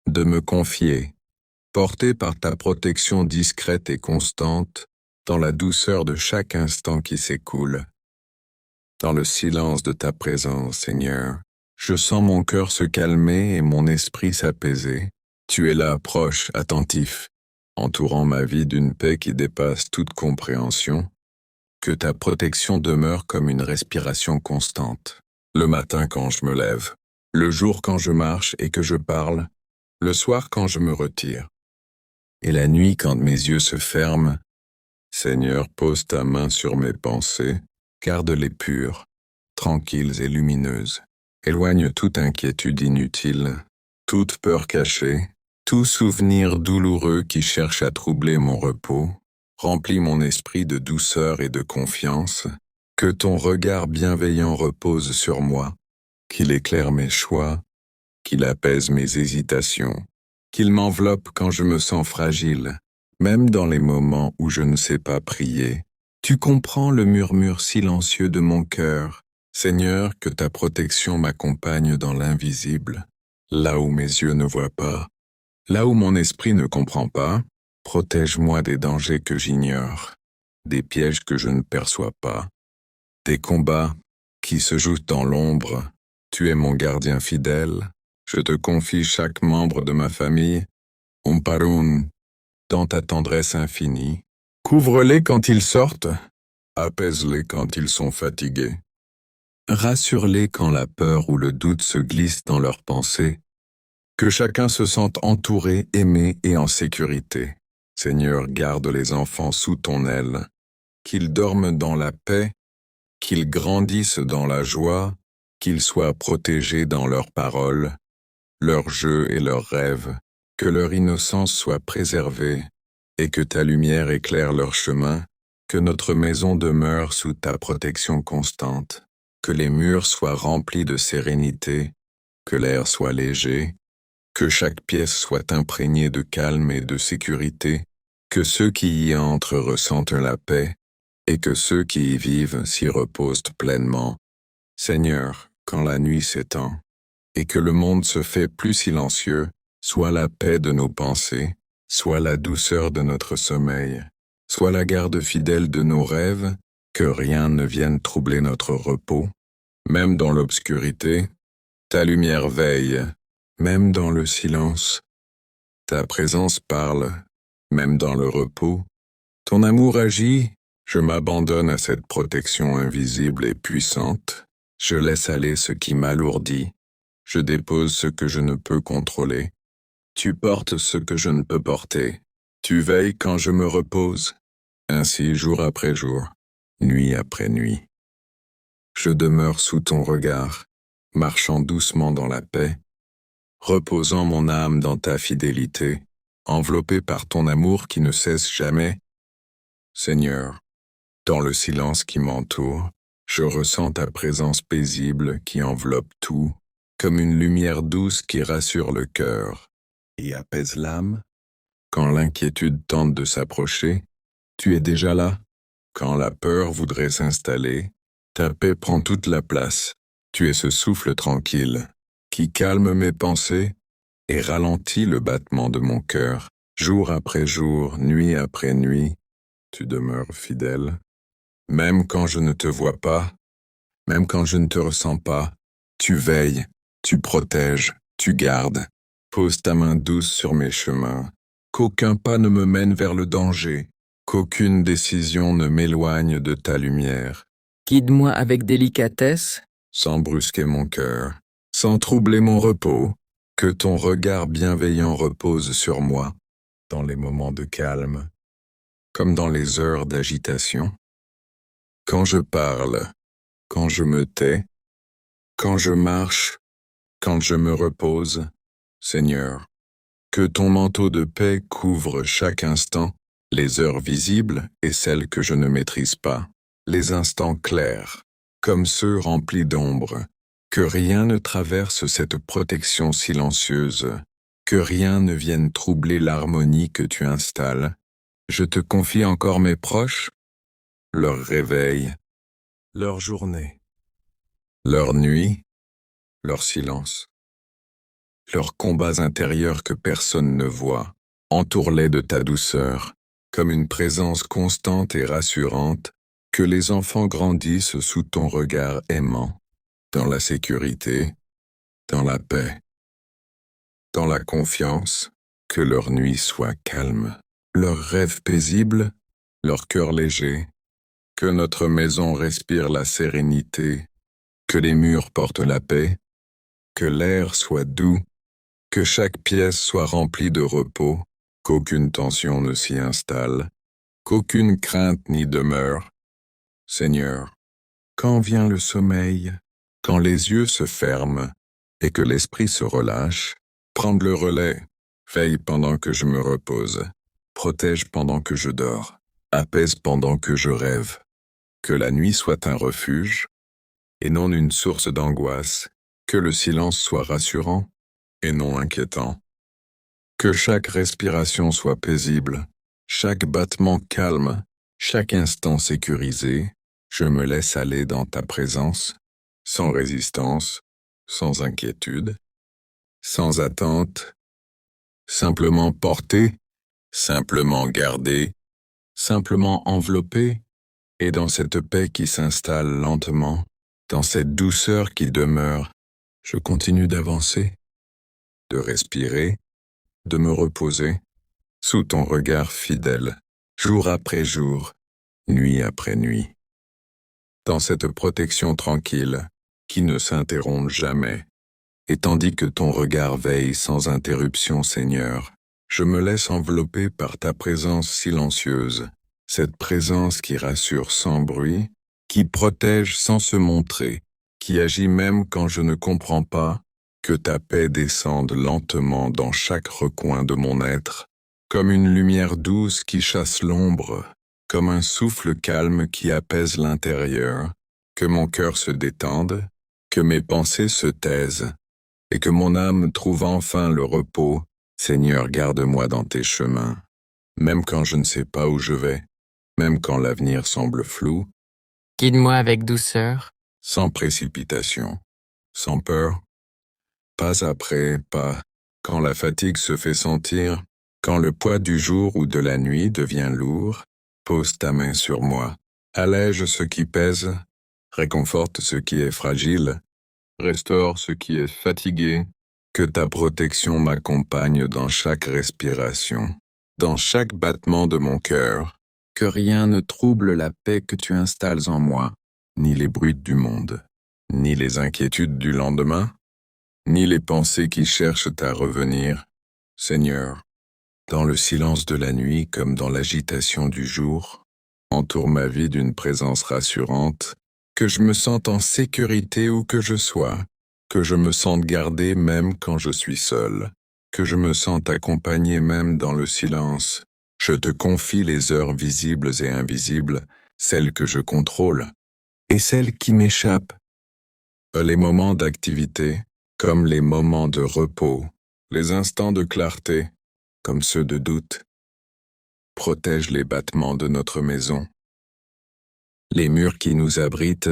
de me confier, porté par ta protection discrète et constante, dans la douceur de chaque instant qui s'écoule. Dans le silence de ta présence, Seigneur, je sens mon cœur se calmer et mon esprit s'apaiser. Tu es là, proche, attentif, entourant ma vie d'une paix qui dépasse toute compréhension. Que ta protection demeure comme une respiration constante. Le matin quand je me lève, le jour quand je marche et que je parle, le soir quand je me retire. Et la nuit quand mes yeux se ferment, Seigneur, pose ta main sur mes pensées, garde-les pures, tranquilles et lumineuses. Éloigne toute inquiétude inutile, toute peur cachée, tout souvenir douloureux qui cherche à troubler mon repos. Remplis mon esprit de douceur et de confiance. Que ton regard bienveillant repose sur moi, qu'il éclaire mes choix, qu'il apaise mes hésitations, qu'il m'enveloppe quand je me sens fragile, même dans les moments où je ne sais pas prier. Tu comprends le murmure silencieux de mon cœur. Seigneur, que ta protection m'accompagne dans l'invisible, là où mes yeux ne voient pas, là où mon esprit ne comprend pas. Protège-moi des dangers que j'ignore, des pièges que je ne perçois pas, des combats qui se jouent dans l'ombre. Tu es mon gardien fidèle. Je te confie chaque membre de ma famille, Umparun, dans ta tendresse infinie. Couvre-les quand ils sortent, apaise-les quand ils sont fatigués. Rassure-les quand la peur ou le doute se glissent dans leurs pensées. Que chacun se sente entouré, aimé et en sécurité. Seigneur, garde les enfants sous ton aile, qu'ils dorment dans la paix, qu'ils grandissent dans la joie, qu'ils soient protégés dans leurs paroles, leurs jeux et leurs rêves, que leur innocence soit préservée, et que ta lumière éclaire leur chemin, que notre maison demeure sous ta protection constante, que les murs soient remplis de sérénité, que l'air soit léger, que chaque pièce soit imprégnée de calme et de sécurité, que ceux qui y entrent ressentent la paix, et que ceux qui y vivent s'y reposent pleinement. Seigneur, quand la nuit s'étend, et que le monde se fait plus silencieux, soit la paix de nos pensées, soit la douceur de notre sommeil, soit la garde fidèle de nos rêves, que rien ne vienne troubler notre repos. Même dans l'obscurité, ta lumière veille, même dans le silence. Ta présence parle, même dans le repos. Ton amour agit, je m'abandonne à cette protection invisible et puissante. Je laisse aller ce qui m'alourdit. Je dépose ce que je ne peux contrôler. Tu portes ce que je ne peux porter. Tu veilles quand je me repose. Ainsi, jour après jour, nuit après nuit. Je demeure sous ton regard, marchant doucement dans la paix, reposant mon âme dans ta fidélité, enveloppé par ton amour qui ne cesse jamais. Seigneur, dans le silence qui m'entoure, je ressens ta présence paisible qui enveloppe tout, comme une lumière douce qui rassure le cœur et apaise l'âme. Quand l'inquiétude tente de s'approcher, tu es déjà là. Quand la peur voudrait s'installer, ta paix prend toute la place. Tu es ce souffle tranquille qui calme mes pensées et ralentit le battement de mon cœur. Jour après jour, nuit après nuit, tu demeures fidèle. Même quand je ne te vois pas, Même quand je ne te ressens pas, tu veilles, tu protèges, tu gardes. Pose ta main douce sur mes chemins. Qu'aucun pas ne me mène vers le danger. Qu'aucune décision ne m'éloigne de ta lumière. Guide-moi avec délicatesse, Sans brusquer mon cœur, sans troubler mon repos. Que ton regard bienveillant repose sur moi, dans les moments de calme, comme dans les heures d'agitation. Quand je parle, quand je me tais, quand je marche, quand je me repose, Seigneur, que ton manteau de paix couvre chaque instant, les heures visibles et celles que je ne maîtrise pas, les instants clairs, comme ceux remplis d'ombre, que rien ne traverse cette protection silencieuse, que rien ne vienne troubler l'harmonie que tu installes. Je te confie encore mes proches, leur réveil, leur journée, leur nuit, leur silence, leurs combats intérieurs que personne ne voit. Entoure-les de ta douceur, comme une présence constante et rassurante, que les enfants grandissent sous ton regard aimant, dans la sécurité, dans la paix, dans la confiance, que leur nuit soit calme, leurs rêves paisibles, leur cœur léger, que notre maison respire la sérénité, que les murs portent la paix, que l'air soit doux, que chaque pièce soit remplie de repos, qu'aucune tension ne s'y installe, qu'aucune crainte n'y demeure. Seigneur, quand vient le sommeil, quand les yeux se ferment et que l'esprit se relâche, prends le relais, veille pendant que je me repose, protège pendant que je dors, apaise pendant que je rêve. Que la nuit soit un refuge et non une source d'angoisse, que le silence soit rassurant et non inquiétant. Que chaque respiration soit paisible, chaque battement calme, chaque instant sécurisé. Je me laisse aller dans ta présence, sans résistance, sans inquiétude, sans attente, simplement porté, simplement gardé, simplement enveloppé, et dans cette paix qui s'installe lentement, dans cette douceur qui demeure, je continue d'avancer, de respirer, de me reposer, sous ton regard fidèle, jour après jour, nuit après nuit. Dans cette protection tranquille, qui ne s'interrompt jamais, et tandis que ton regard veille sans interruption, Seigneur, je me laisse envelopper par ta présence silencieuse, cette présence qui rassure sans bruit, qui protège sans se montrer, qui agit même quand je ne comprends pas, que ta paix descende lentement dans chaque recoin de mon être, comme une lumière douce qui chasse l'ombre, comme un souffle calme qui apaise l'intérieur, que mon cœur se détende, que mes pensées se taisent, et que mon âme trouve enfin le repos. Seigneur, garde-moi dans tes chemins, même quand je ne sais pas où je vais, même quand l'avenir semble flou, guide-moi avec douceur, sans précipitation, sans peur, pas après pas, quand la fatigue se fait sentir, quand le poids du jour ou de la nuit devient lourd, pose ta main sur moi, allège ce qui pèse, réconforte ce qui est fragile, restaure ce qui est fatigué, que ta protection m'accompagne dans chaque respiration, dans chaque battement de mon cœur, que rien ne trouble la paix que tu installes en moi, ni les bruits du monde, ni les inquiétudes du lendemain, ni les pensées qui cherchent à revenir. Seigneur, dans le silence de la nuit comme dans l'agitation du jour, entoure ma vie d'une présence rassurante, que je me sente en sécurité où que je sois, que je me sente gardé même quand je suis seul, que je me sente accompagné même dans le silence. Je te confie les heures visibles et invisibles, celles que je contrôle, et celles qui m'échappent. Les moments d'activité, comme les moments de repos, les instants de clarté, comme ceux de doute. Protège les battements de notre maison, les murs qui nous abritent,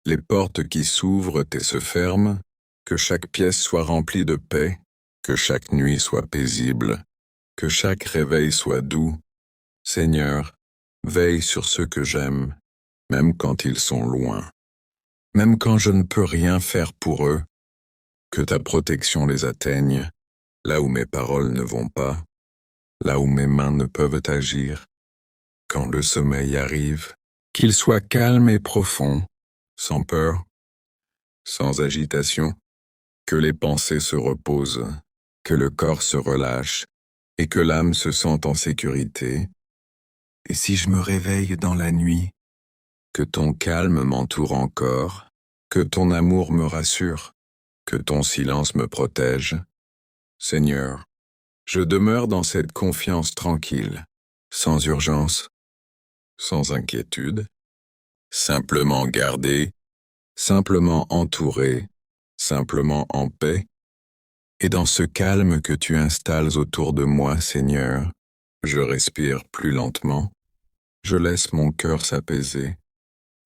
les portes qui s'ouvrent et se ferment, que chaque pièce soit remplie de paix, que chaque nuit soit paisible, que chaque réveil soit doux. Seigneur, veille sur ceux que j'aime, même quand ils sont loin. même quand je ne peux rien faire pour eux. Que ta protection les atteigne, là où mes paroles ne vont pas, là où mes mains ne peuvent agir. Quand le sommeil arrive, qu'il soit calme et profond, sans peur, sans agitation, que les pensées se reposent, que le corps se relâche et que l'âme se sente en sécurité. Et si je me réveille dans la nuit, que ton calme m'entoure encore, que ton amour me rassure, que ton silence me protège. Seigneur, je demeure dans cette confiance tranquille, sans urgence, sans inquiétude, simplement gardé, simplement entouré, simplement en paix. Et dans ce calme que tu installes autour de moi, Seigneur, je respire plus lentement, je laisse mon cœur s'apaiser,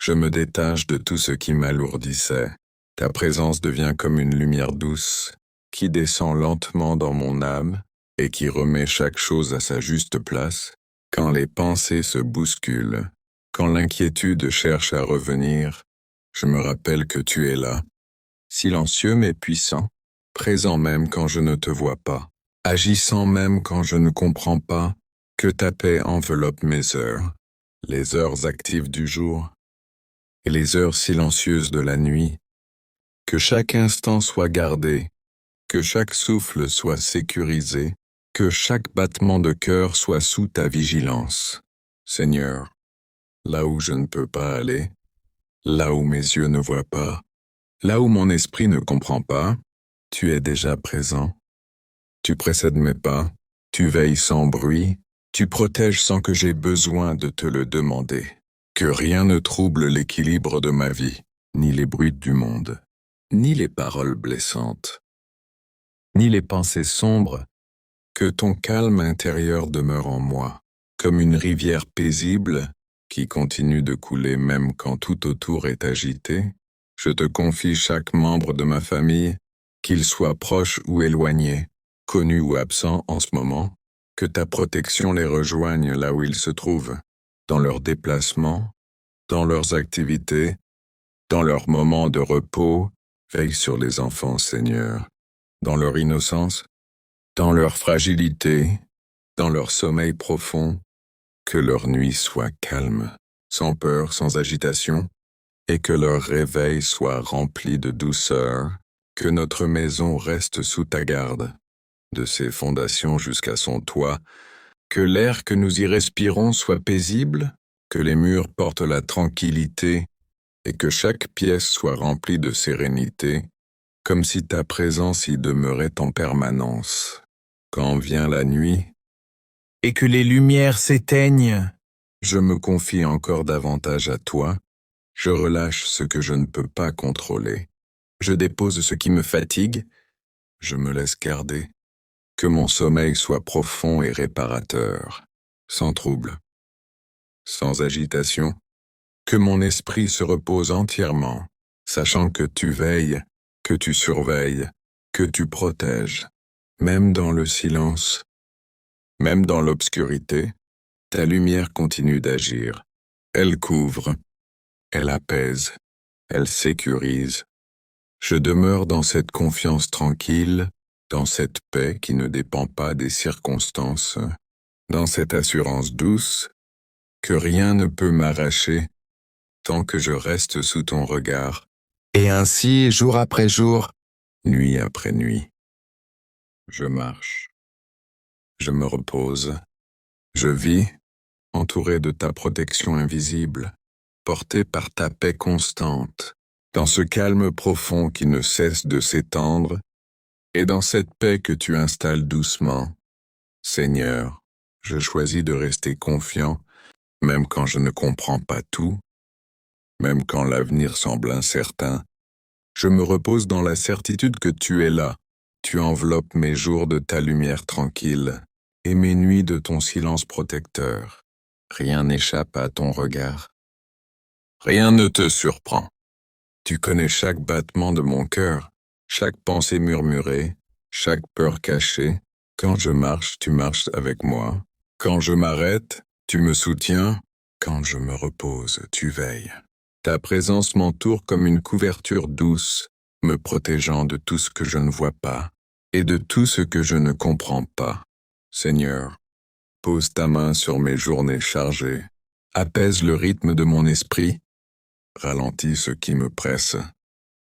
je me détache de tout ce qui m'alourdissait. Ta présence devient comme une lumière douce qui descend lentement dans mon âme et qui remet chaque chose à sa juste place. Quand les pensées se bousculent, quand l'inquiétude cherche à revenir, je me rappelle que tu es là, silencieux mais puissant, présent même quand je ne te vois pas, agissant même quand je ne comprends pas, que ta paix enveloppe mes heures, les heures actives du jour et les heures silencieuses de la nuit. Que chaque instant soit gardé, que chaque souffle soit sécurisé, que chaque battement de cœur soit sous ta vigilance. Seigneur, là où je ne peux pas aller, là où mes yeux ne voient pas, là où mon esprit ne comprend pas, tu es déjà présent. Tu précèdes mes pas, tu veilles sans bruit, tu protèges sans que j'aie besoin de te le demander. Que rien ne trouble l'équilibre de ma vie, ni les bruits du monde, ni les paroles blessantes, ni les pensées sombres. Que ton calme intérieur demeure en moi, comme une rivière paisible qui continue de couler même quand tout autour est agité. Je te confie chaque membre de ma famille, qu'il soit proche ou éloigné, connu ou absent en ce moment, que ta protection les rejoigne là où ils se trouvent, dans leurs déplacements, dans leurs activités, dans leurs moments de repos. Veille sur les enfants, Seigneur, dans leur innocence, dans leur fragilité, dans leur sommeil profond, que leur nuit soit calme, sans peur, sans agitation, et que leur réveil soit rempli de douceur, que notre maison reste sous ta garde, de ses fondations jusqu'à son toit, que l'air que nous y respirons soit paisible, que les murs portent la tranquillité, et que chaque pièce soit remplie de sérénité, comme si ta présence y demeurait en permanence. Quand vient la nuit, Et que les lumières s'éteignent. je me confie encore davantage à toi, je relâche ce que je ne peux pas contrôler, je dépose ce qui me fatigue, je me laisse garder, que mon sommeil soit profond et réparateur, sans trouble, sans agitation, que mon esprit se repose entièrement, sachant que tu veilles, que tu surveilles, que tu protèges, même dans le silence, même dans l'obscurité, ta lumière continue d'agir. Elle couvre, elle apaise, elle sécurise. Je demeure dans cette confiance tranquille, dans cette paix qui ne dépend pas des circonstances, dans cette assurance douce que rien ne peut m'arracher tant que je reste sous ton regard. Et ainsi, jour après jour, nuit après nuit, je marche, je me repose, je vis, entouré de ta protection invisible, porté par ta paix constante, dans ce calme profond qui ne cesse de s'étendre, et dans cette paix que tu installes doucement. Seigneur, je choisis de rester confiant, même quand je ne comprends pas tout, même quand l'avenir semble incertain. Je me repose dans la certitude que tu es là. Tu enveloppes mes jours de ta lumière tranquille et mes nuits de ton silence protecteur. Rien n'échappe à ton regard. Rien ne te surprend. Tu connais chaque battement de mon cœur, chaque pensée murmurée, chaque peur cachée. Quand je marche, tu marches avec moi. Quand je m'arrête, tu me soutiens. Quand je me repose, tu veilles. Ta présence m'entoure comme une couverture douce, me protégeant de tout ce que je ne vois pas, et de tout ce que je ne comprends pas. Seigneur, pose ta main sur mes journées chargées, apaise le rythme de mon esprit, ralentis ce qui me presse,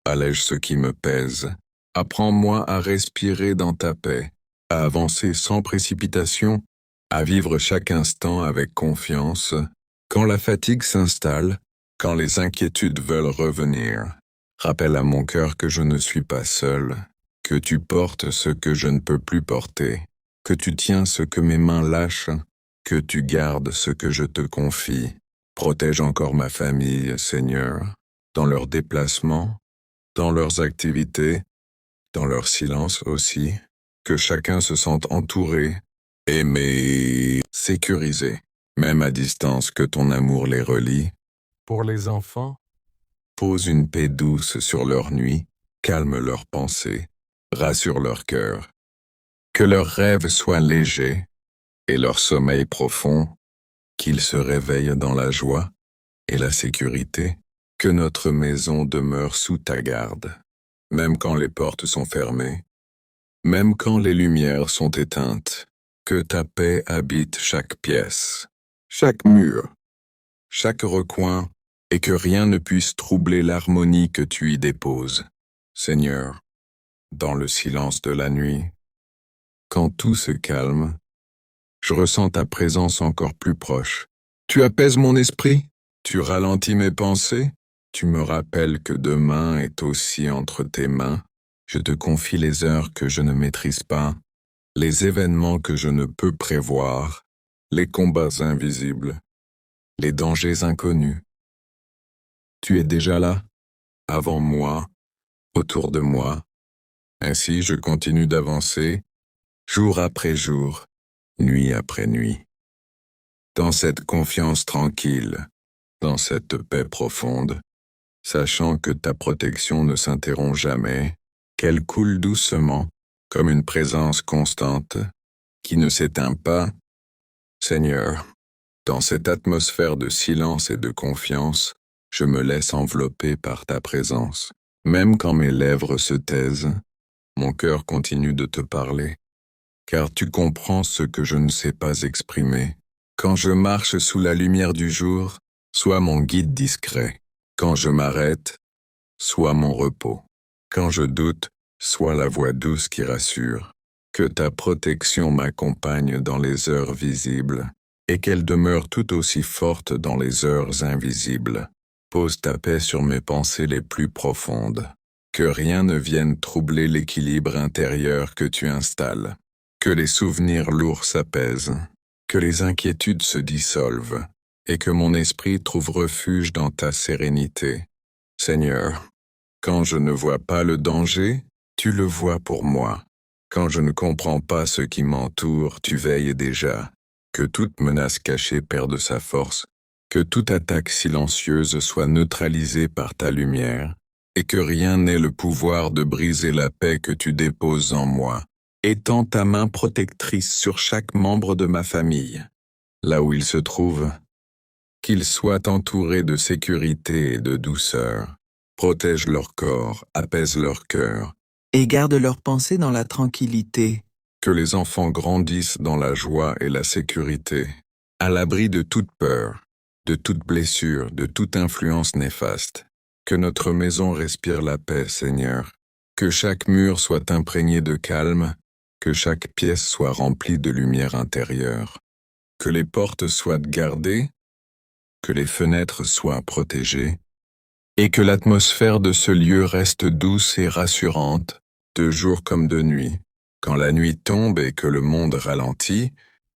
allège ce qui me pèse, apprends-moi à respirer dans ta paix, à avancer sans précipitation, à vivre chaque instant avec confiance, quand la fatigue s'installe, quand les inquiétudes veulent revenir. Rappelle à mon cœur que je ne suis pas seul, que tu portes ce que je ne peux plus porter, que tu tiens ce que mes mains lâchent, que tu gardes ce que je te confie. Protège encore ma famille, Seigneur, dans leurs déplacements, dans leurs activités, dans leur silence aussi, que chacun se sente entouré, aimé, sécurisé, même à distance que ton amour les relie. Pour les enfants, pose une paix douce sur leur nuit, calme leurs pensées, rassure leur cœur. Que leurs rêves soient légers et leur sommeil profond, qu'ils se réveillent dans la joie et la sécurité, que notre maison demeure sous ta garde, même quand les portes sont fermées, même quand les lumières sont éteintes, que ta paix habite chaque pièce, chaque mur, chaque recoin, et que rien ne puisse troubler l'harmonie que tu y déposes. Seigneur, dans le silence de la nuit, quand tout se calme, je ressens ta présence encore plus proche. Tu apaises mon esprit, tu ralentis mes pensées, tu me rappelles que demain est aussi entre tes mains. Je te confie les heures que je ne maîtrise pas, les événements que je ne peux prévoir, les combats invisibles, les dangers inconnus. Tu es déjà là, avant moi, autour de moi. Ainsi je continue d'avancer, jour après jour, nuit après nuit. Dans cette confiance tranquille, dans cette paix profonde, sachant que ta protection ne s'interrompt jamais, qu'elle coule doucement, comme une présence constante, qui ne s'éteint pas. Seigneur, dans cette atmosphère de silence et de confiance, je me laisse envelopper par ta présence. Même quand mes lèvres se taisent, mon cœur continue de te parler, car tu comprends ce que je ne sais pas exprimer. Quand je marche sous la lumière du jour, sois mon guide discret. Quand je m'arrête, sois mon repos. Quand je doute, sois la voix douce qui rassure. Que ta protection m'accompagne dans les heures visibles, et qu'elle demeure tout aussi forte dans les heures invisibles. Pose ta paix sur mes pensées les plus profondes. Que rien ne vienne troubler l'équilibre intérieur que tu installes. Que les souvenirs lourds s'apaisent. Que les inquiétudes se dissolvent. Et que mon esprit trouve refuge dans ta sérénité. Seigneur, quand je ne vois pas le danger, tu le vois pour moi. Quand je ne comprends pas ce qui m'entoure, tu veilles déjà. Que toute menace cachée perde sa force. Que toute attaque silencieuse soit neutralisée par ta lumière, et que rien n'ait le pouvoir de briser la paix que tu déposes en moi. Étends ta main protectrice sur chaque membre de ma famille, là où il se trouve, qu'ils soient entourés de sécurité et de douceur. Protège leur corps, apaise leur cœur, et garde leurs pensées dans la tranquillité. que les enfants grandissent dans la joie et la sécurité, à l'abri de toute peur, de toute blessure, de toute influence néfaste. Que notre maison respire la paix, Seigneur. Que chaque mur soit imprégné de calme, que chaque pièce soit remplie de lumière intérieure. Que les portes soient gardées, que les fenêtres soient protégées, et que l'atmosphère de ce lieu reste douce et rassurante, de jour comme de nuit. Quand la nuit tombe et que le monde ralentit,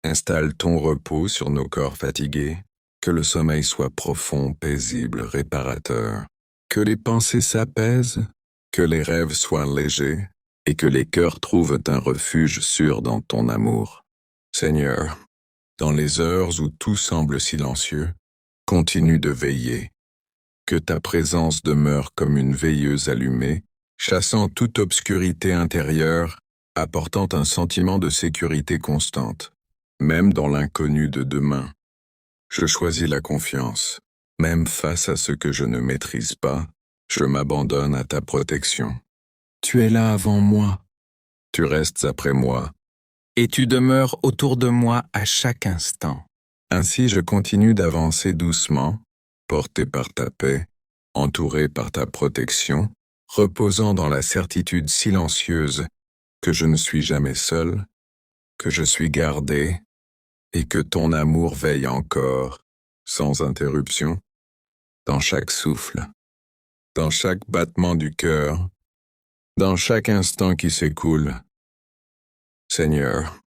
installe ton repos sur nos corps fatigués. Que le sommeil soit profond, paisible, réparateur. Que les pensées s'apaisent, que les rêves soient légers, et que les cœurs trouvent un refuge sûr dans ton amour. Seigneur, dans les heures où tout semble silencieux, continue de veiller. Que ta présence demeure comme une veilleuse allumée, chassant toute obscurité intérieure, apportant un sentiment de sécurité constante, même dans l'inconnu de demain. Je choisis la confiance, Même face à ce que je ne maîtrise pas, je m'abandonne à ta protection. Tu es là avant moi, Tu restes après moi. et tu demeures autour de moi à chaque instant. Ainsi je continue d'avancer doucement, porté par ta paix, entouré par ta protection, reposant dans la certitude silencieuse que je ne suis jamais seul, que je suis gardé, et que ton amour veille encore, sans interruption, dans chaque souffle, dans chaque battement du cœur, dans chaque instant qui s'écoule. Seigneur,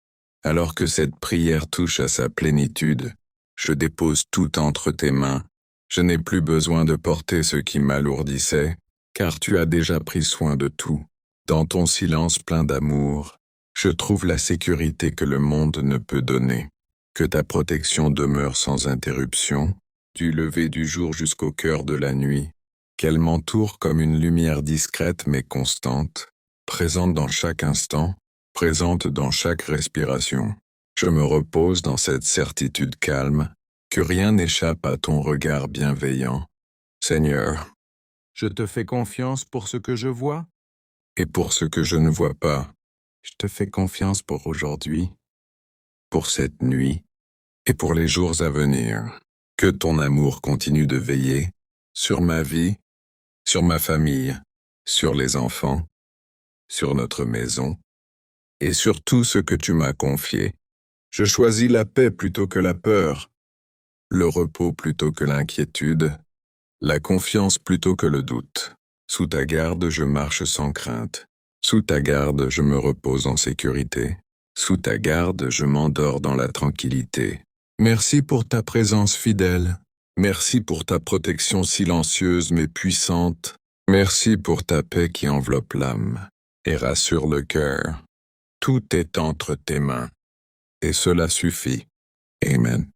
alors que cette prière touche à sa plénitude, je dépose tout entre tes mains. Je n'ai plus besoin de porter ce qui m'alourdissait, car tu as déjà pris soin de tout. Dans ton silence plein d'amour, je trouve la sécurité que le monde ne peut donner. Que ta protection demeure sans interruption, du lever du jour jusqu'au cœur de la nuit, qu'elle m'entoure comme une lumière discrète mais constante, présente dans chaque instant, présente dans chaque respiration. Je me repose dans cette certitude calme, que rien n'échappe à ton regard bienveillant. Seigneur, Je te fais confiance pour ce que je vois. et pour ce que je ne vois pas, Je te fais confiance pour aujourd'hui. pour cette nuit, et pour les jours à venir, que ton amour continue de veiller sur ma vie, sur ma famille, sur les enfants, sur notre maison, et sur tout ce que tu m'as confié. Je choisis la paix plutôt que la peur, le repos plutôt que l'inquiétude, la confiance plutôt que le doute. Sous ta garde, je marche sans crainte. Sous ta garde, je me repose en sécurité. Sous ta garde, je m'endors dans la tranquillité. Merci pour ta présence fidèle. Merci pour ta protection silencieuse mais puissante. Merci pour ta paix qui enveloppe l'âme et rassure le cœur. Tout est entre tes mains. Et cela suffit. Amen.